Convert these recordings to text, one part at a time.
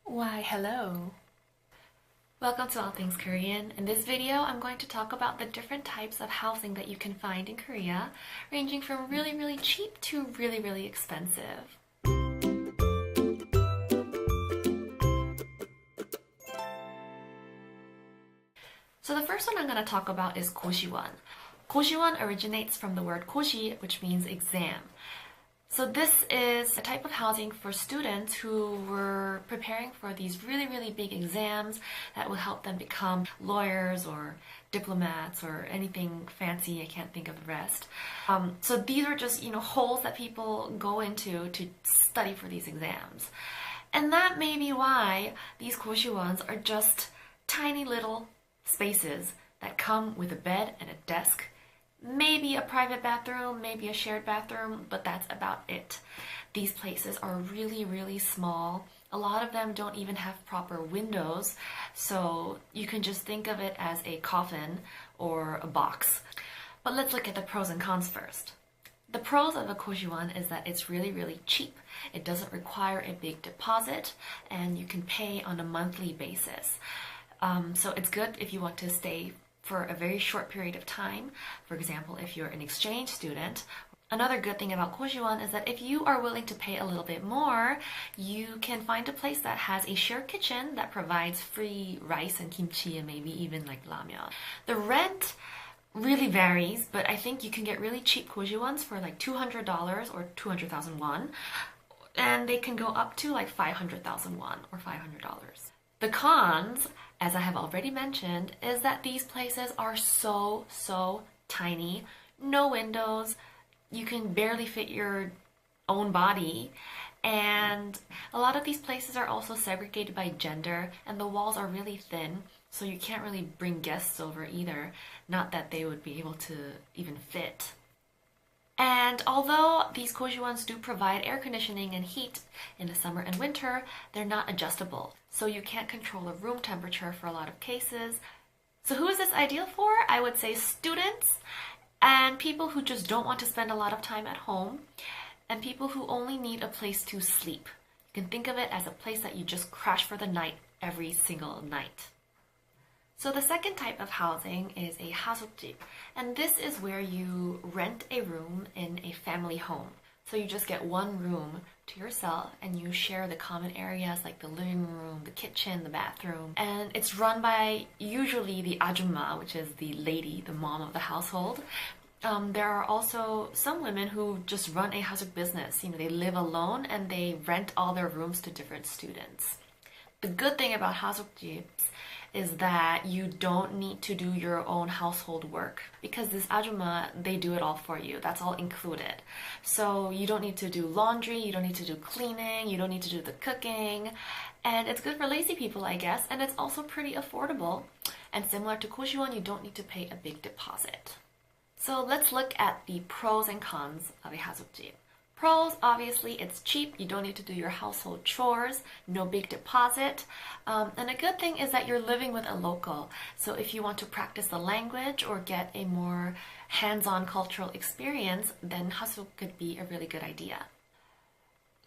Why, hello! Welcome to All Things Korean. In this video, I'm going to talk about the different types of housing that you can find in Korea, ranging from really, really cheap to really, really expensive. So the first one I'm going to talk about is Goshiwon. Goshiwon originates from the word goshi, which means exam. So this is a type of housing for students who were preparing for these really, really big exams that will help them become lawyers or diplomats or anything fancy. I can't think of the rest. So these are just, holes that people go into to study for these exams. And that may be why these Goshiwons are just tiny little spaces that come with a bed and a desk. Maybe a private bathroom, maybe a shared bathroom, but that's about it. These places are really, really small. A lot of them don't even have proper windows, so you can just think of it as a coffin or a box. But let's look at the pros and cons first. The pros of a Goshiwon is that it's really, really cheap. It doesn't require a big deposit, and you can pay on a monthly basis. So it's good if you want to stay for a very short period of time. For example, if you're an exchange student. Another good thing about Goshiwon is that if you are willing to pay a little bit more, you can find a place that has a shared kitchen that provides free rice and kimchi and maybe even like ramyeon. The rent really varies, but I think you can get really cheap Goshiwons for like $200 or 200,000 won, and they can go up to like 500,000 won or $500. The cons, as I have already mentioned, is that these places are so tiny. No windows, you can barely fit your own body, and a lot of these places are also segregated by gender, and the walls are really thin, so you can't really bring guests over either. Not that they would be able to even fit. And although these Goshiwons do provide air conditioning and heat in the summer and winter, they're not adjustable. So you can't control the room temperature for a lot of cases. So who is this ideal for? I would say students and people who just don't want to spend a lot of time at home, and people who only need a place to sleep. You can think of it as a place that you just crash for the night every single night. So the second type of housing is a hasukjip, and this is where you rent a room in a family home. So you just get one room to yourself and you share the common areas like the living room, the kitchen, the bathroom. And it's run by usually the ajumma, which is the lady, the mom of the household. There are also some women who just run a hasuk business. They live alone and they rent all their rooms to different students. The good thing about hasukjips is that you don't need to do your own household work, because this ajumma, they do it all for you. That's all included. So you don't need to do laundry, you don't need to do cleaning, you don't need to do the cooking, and it's good for lazy people, I guess, and it's also pretty affordable. And similar to Goshiwon, you don't need to pay a big deposit. So let's look at the pros and cons of a hasukjip. Pros, obviously, it's cheap. You don't need to do your household chores, no big deposit. And a good thing is that you're living with a local. So if you want to practice the language or get a more hands-on cultural experience, then hasuk could be a really good idea.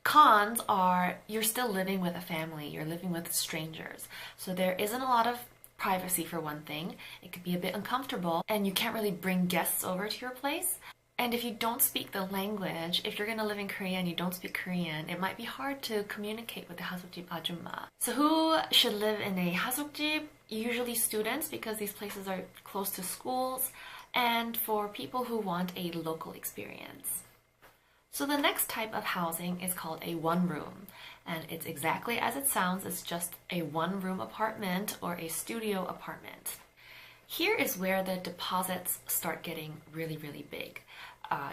Cons are you're still living with a family, you're living with strangers. So there isn't a lot of privacy for one thing. It could be a bit uncomfortable, and you can't really bring guests over to your place. And if you don't speak the language, if you're going to live in Korea and you don't speak Korean, it might be hard to communicate with the hasukjip ajumma. So who should live in a hasukjip? Usually students, because these places are close to schools, and for people who want a local experience. So the next type of housing is called a one-room, and it's exactly as it sounds. It's just a one-room apartment or a studio apartment. Here is where the deposits start getting really, really big.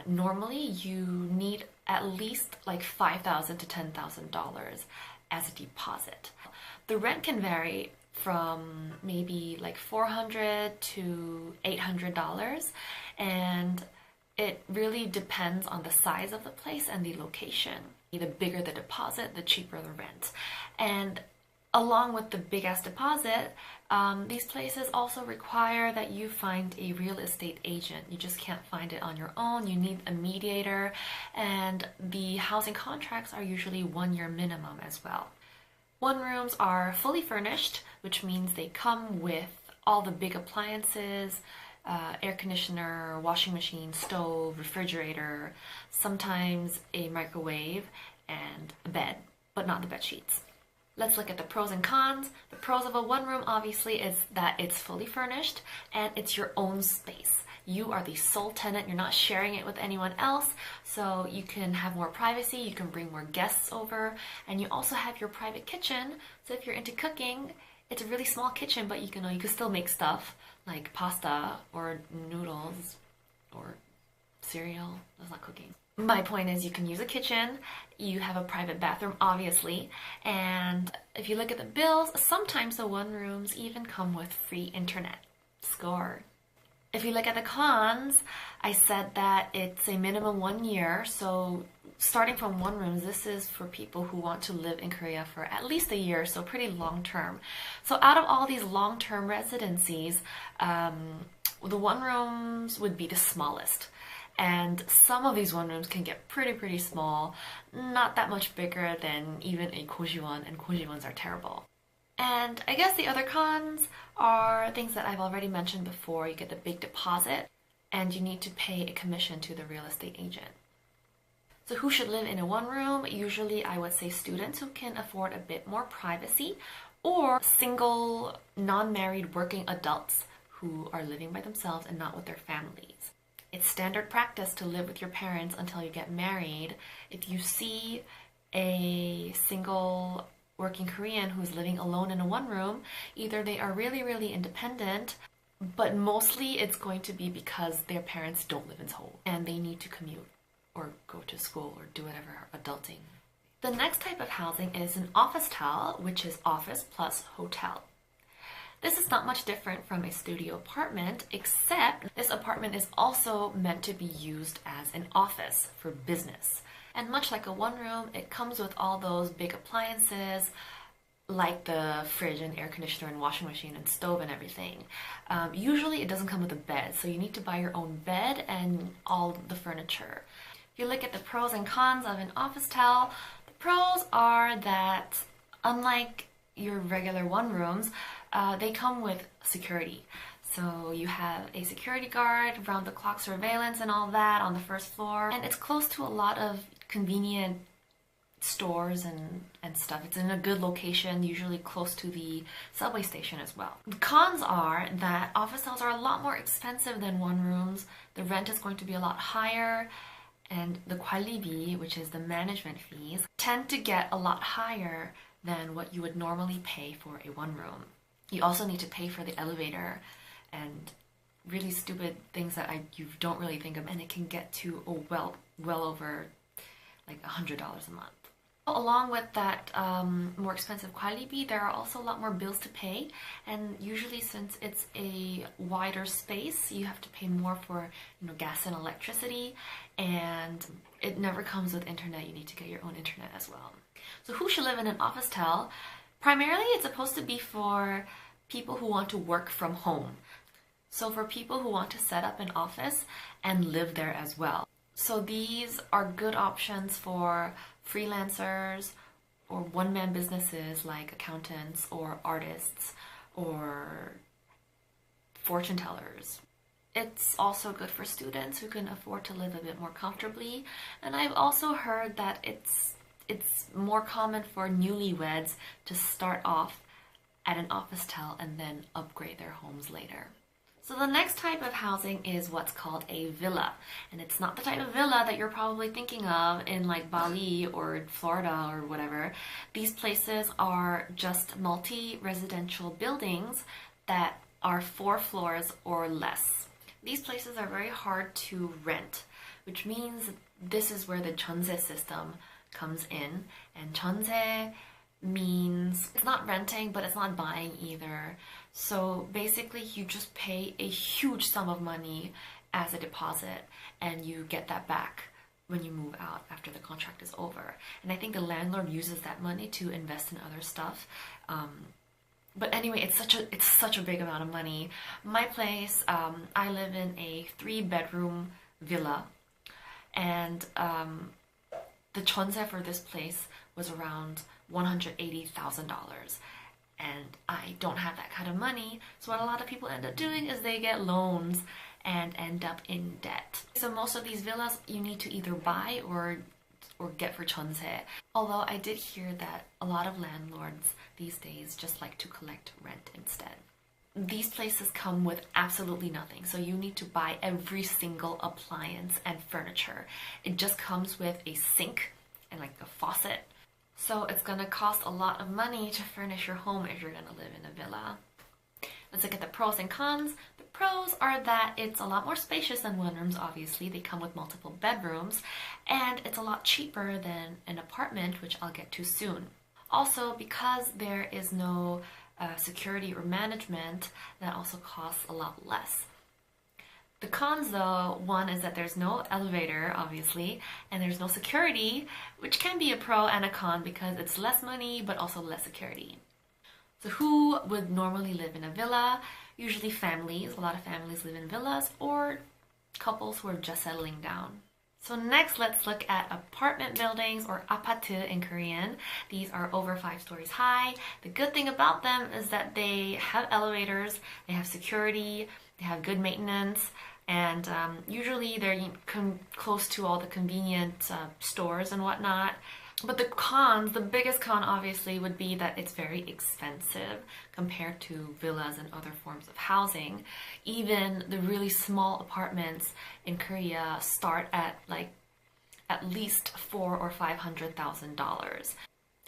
Normally, you need at least like $5,000 to $10,000 as a deposit. The rent can vary from maybe like $400 to $800, and it really depends on the size of the place and the location. The bigger the deposit, the cheaper the rent. And along with the big-ass deposit, these places also require that you find a real estate agent. You just can't find it on your own. You need a mediator, and the housing contracts are usually 1 year minimum as well. One rooms are fully furnished, which means they come with all the big appliances, air conditioner, washing machine, stove, refrigerator, sometimes a microwave, and a bed, but not the bed sheets. Let's look at the pros and cons. The pros of a one room obviously is that it's fully furnished and it's your own space. You are the sole tenant, you're not sharing it with anyone else, so you can have more privacy, you can bring more guests over, and you also have your private kitchen. So if you're into cooking, it's a really small kitchen, but you can still make stuff like pasta or noodles or cereal. That's not cooking. My point is you can use a kitchen, you have a private bathroom obviously, and if you look at the bills, sometimes the one rooms even come with free internet. Score. If you look at the cons, I said that it's a minimum 1 year, so starting from one rooms, this is for people who want to live in Korea for at least a year, so pretty long term. So out of all these long-term residencies, the one rooms would be the smallest. And some of these one rooms can get pretty small, not that much bigger than even a Goshiwon, and Goshiwons are terrible. And I guess the other cons are things that I've already mentioned before. You get the big deposit, and you need to pay a commission to the real estate agent. So who should live in a one room? Usually I would say students who can afford a bit more privacy, or single, non-married working adults who are living by themselves and not with their families. It's standard practice to live with your parents until you get married. If you see a single working Korean who's living alone in a one room, either they are really independent, but mostly it's going to be because their parents don't live in Seoul and they need to commute or go to school or do whatever adulting. The next type of housing is an Officetel, which is office plus hotel. This is not much different from a studio apartment, except this apartment is also meant to be used as an office for business. And much like a one room, it comes with all those big appliances, like the fridge and air conditioner and washing machine and stove and everything. Usually it doesn't come with a bed, so you need to buy your own bed and all the furniture. If you look at the pros and cons of an Officetel, the pros are that unlike your regular one rooms, they come with security. So you have a security guard, round-the-clock surveillance and all that on the first floor. And it's close to a lot of convenient stores and stuff. It's in a good location, usually close to the subway station as well. The cons are that Officetels are a lot more expensive than one rooms. The rent is going to be a lot higher, and the 관리비, which is the management fees, tend to get a lot higher than what you would normally pay for a one room. You also need to pay for the elevator and really stupid things that you don't really think of, and it can get to well over like $100 a month. Along with that more expensive 관리비, there are also a lot more bills to pay, and usually since it's a wider space, you have to pay more for gas and electricity, and it never comes with internet. You need to get your own internet as well. So who should live in an Officetel? Primarily, it's supposed to be for people who want to work from home. So for people who want to set up an office and live there as well. So these are good options for freelancers or one-man businesses like accountants or artists or fortune tellers. It's also good for students who can afford to live a bit more comfortably. And I've also heard that it's more common for newlyweds to start off at an Officetel and then upgrade their homes later. So the next type of housing is what's called a villa. And it's not the type of villa that you're probably thinking of in like Bali or Florida or whatever. These places are just multi-residential buildings that are 4 floors or less. These places are very hard to rent, which means this is where the jeonse system comes in. And jeonse means it's not renting, but it's not buying either. So basically you just pay a huge sum of money as a deposit, and you get that back when you move out after the contract is over. And I think the landlord uses that money to invest in other stuff. But anyway, it's such a big amount of money. My place, I live in a 3-bedroom villa, and the jeonse for this place was around $180,000. And I don't have that kind of money, so what a lot of people end up doing is they get loans and end up in debt. So most of these villas you need to either buy or get for 전세. Although I did hear that a lot of landlords these days just like to collect rent instead. These places come with absolutely nothing, so you need to buy every single appliance and furniture. It just comes with a sink and like a faucet. So it's gonna cost a lot of money to furnish your home if you're gonna live in a villa. Let's look at the pros and cons. The pros are that it's a lot more spacious than one rooms, obviously. They come with multiple bedrooms, and it's a lot cheaper than an apartment, which I'll get to soon. Also, because there is no security or management, that also costs a lot less. The cons though, one is that there's no elevator, obviously, and there's no security, which can be a pro and a con because it's less money but also less security. So who would normally live in a villa? Usually families. A lot of families live in villas, or couples who are just settling down. So next, let's look at apartment buildings, or 아파트 in Korean. These are over 5 stories high. The good thing about them is that they have elevators, they have security, they have good maintenance, and usually they're close to all the convenient stores and whatnot. But the cons, the biggest con obviously would be that it's very expensive compared to villas and other forms of housing. Even the really small apartments in Korea start at like at least $400,000 or $500,000.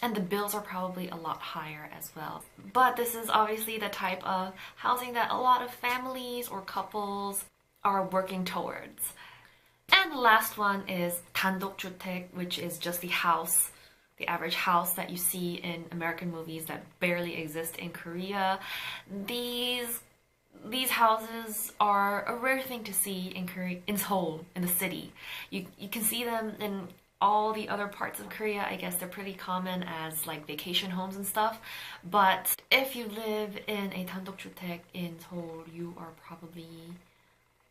And the bills are probably a lot higher as well. But this is obviously the type of housing that a lot of families or couples are working towards. And the last one is 단독주택, which is just the house, the average house that you see in American movies that barely exist in Korea. These houses are a rare thing to see in Korea, in Seoul, in the city. You can see them in all the other parts of Korea. I guess they're pretty common as like vacation homes and stuff. But if you live in a 단독주택 in Seoul, you are probably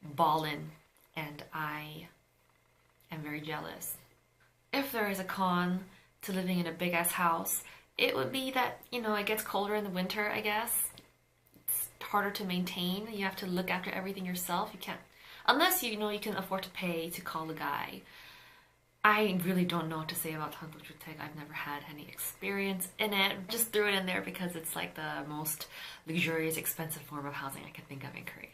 ballin'. And I am very jealous. If there is a con to living in a big-ass house, it would be that, you know, it gets colder in the winter, I guess. It's harder to maintain. You have to look after everything yourself. You can't, unless you know you can afford to pay to call a guy. I really don't know what to say about 단독주택. I've never had any experience in it. Just threw it in there because it's like the most luxurious, expensive form of housing I can think of in Korea.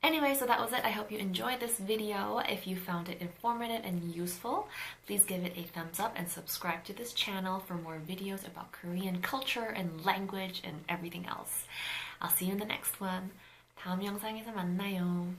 Anyway, so that was it. I hope you enjoyed this video. If you found it informative and useful, please give it a thumbs up and subscribe to this channel for more videos about Korean culture and language and everything else. I'll see you in the next one. 다음 영상에서 만나요.